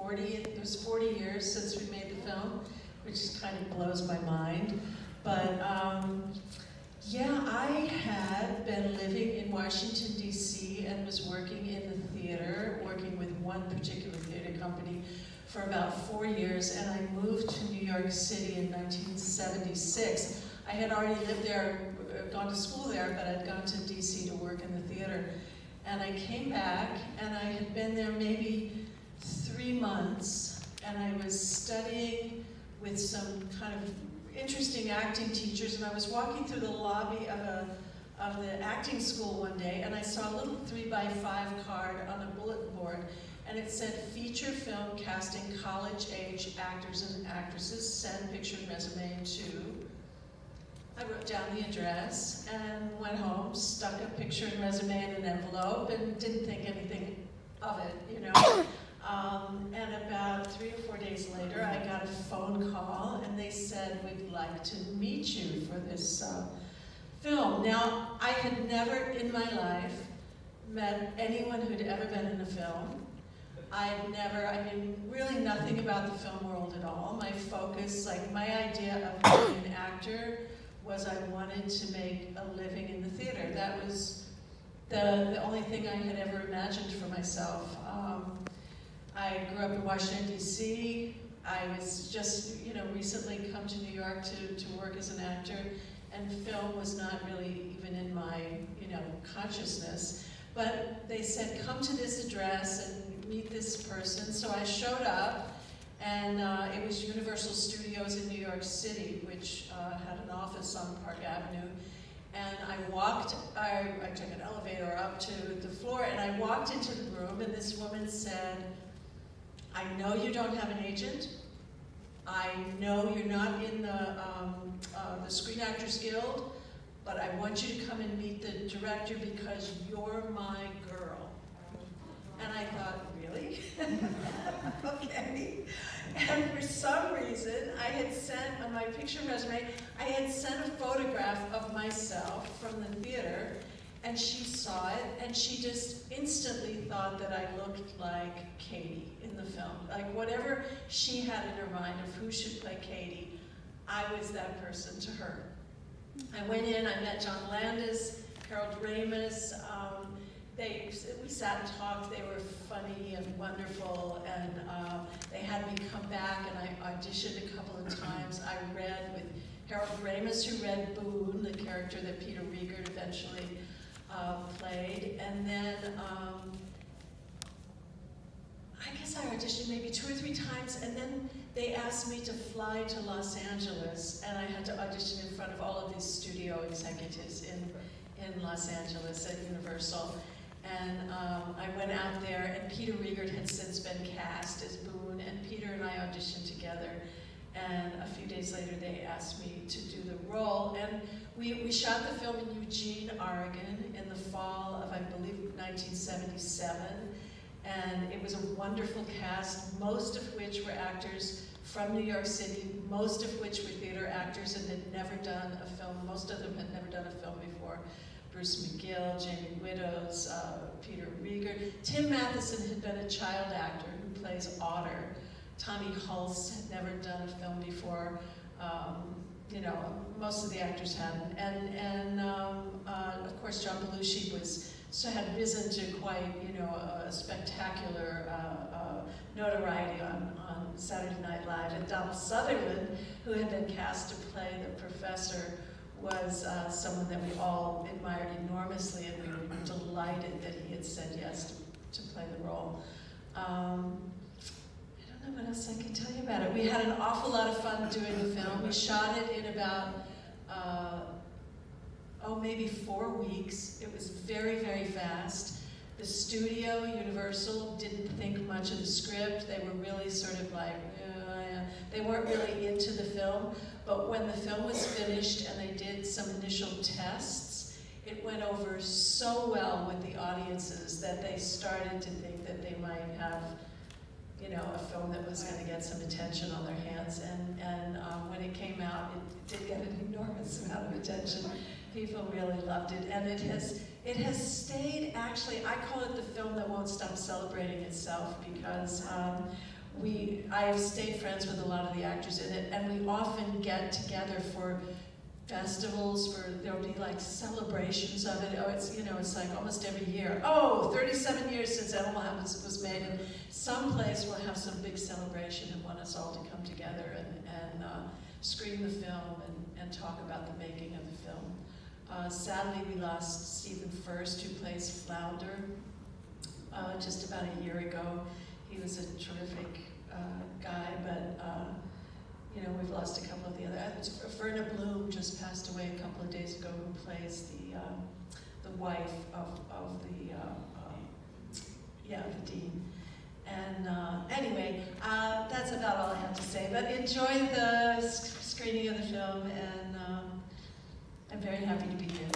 it was 40 years since we made the film, which kind of blows my mind. But yeah, I had been living in Washington, D.C. and was working in the theater, working with one particular theater company for about 4 years, and I moved to New York City in 1976. I had already lived there, gone to school there, but I'd gone to D.C. to work in the theater. And I came back, and I had been there maybe 3 months, and I was studying with some kind of interesting acting teachers, and I was walking through the lobby of the acting school one day, and I saw a little 3x5 card on a bulletin board, and it said, feature film casting college-age actors and actresses, send picture and resume to. I wrote down the address and went home, stuck a picture and resume in an envelope, and didn't think anything of it, you know. And about 3 or 4 days later, I got a phone call, and they said, we'd like to meet you for this film. Now, I had never in my life met anyone who'd ever been in a film. I mean, really nothing about the film world at all. My focus, like my idea of being an actor was I wanted to make a living in the theater. That was the only thing I had ever imagined for myself. I grew up in Washington, D.C. I was just, you know, recently come to New York to work as an actor, and film was not really even in my, you know, consciousness. But they said, come to this address and meet this person. So I showed up, and it was Universal Studios in New York City, which had an office on Park Avenue. And I took an elevator up to the floor, and I walked into the room, and this woman said, I know you don't have an agent. I know you're not in the Screen Actors Guild, but I want you to come and meet the director because you're my girl. And I thought, really? Okay. And for some reason, I had sent, on my picture resume, I had sent a photograph of myself from the theater, and she saw it, and she just instantly thought that I looked like Katie in the film. Like whatever she had in her mind of who should play Katie, I was that person to her. I went in, I met John Landis, Harold Ramis. We sat and talked. They were funny and wonderful, and they had me come back, and I auditioned a couple of times. I read with Harold Ramis, who read Boone, the character that Peter Riegert eventually played, and then I guess I auditioned maybe 2 or 3 times, and then they asked me to fly to Los Angeles, and I had to audition in front of all of these studio executives in Los Angeles at Universal. And I went out there, and Peter Riegert had since been cast as Boone, and Peter and I auditioned together. And a few days later, they asked me to do the role. And we shot the film in Eugene, Oregon, in the fall of, I believe, 1977. And it was a wonderful cast, most of which were actors from New York City, most of which were theater actors and had never done a film. Most of them had never done a film before. Bruce McGill, Jamie Widows, Peter Riegert. Tim Matheson had been a child actor who plays Otter. Tommy Hulse had never done a film before. You know, most of the actors hadn't. And of course, John Belushi had risen to quite, you know, a spectacular notoriety on Saturday Night Live. And Donald Sutherland, who had been cast to play the professor, was someone that we all admired enormously, and we were delighted that he had said yes to play the role. I don't know what else I can tell you about it. We had an awful lot of fun doing the film. We shot it in about, maybe 4 weeks. It was very, very fast. The studio, Universal, didn't think much of the script. They were really sort of like, they weren't really into the film. But when the film was finished and they did some initial tests, it went over so well with the audiences that they started to think that they might have, you know, a film that was going to get some attention on their hands. And when it came out, it did get an enormous amount of attention. People really loved it, and it has stayed. Actually, I call it the film that won't stop celebrating itself, because I have stayed friends with a lot of the actors in it, and we often get together for festivals, there'll be like celebrations of it. Oh, it's like almost every year. Oh, 37 years since Animal House was made, and someplace will have some big celebration and want us all to come together and screen the film and talk about the making of the film. Sadly, we lost Stephen First, who plays Flounder, just about a year ago. He was a terrific guy, but we've lost a couple of the other. Verna Bloom just passed away a couple of days ago, who plays the wife of the dean. And anyway, that's about all I have to say. But enjoy the screening of the film, and I'm very happy to be here.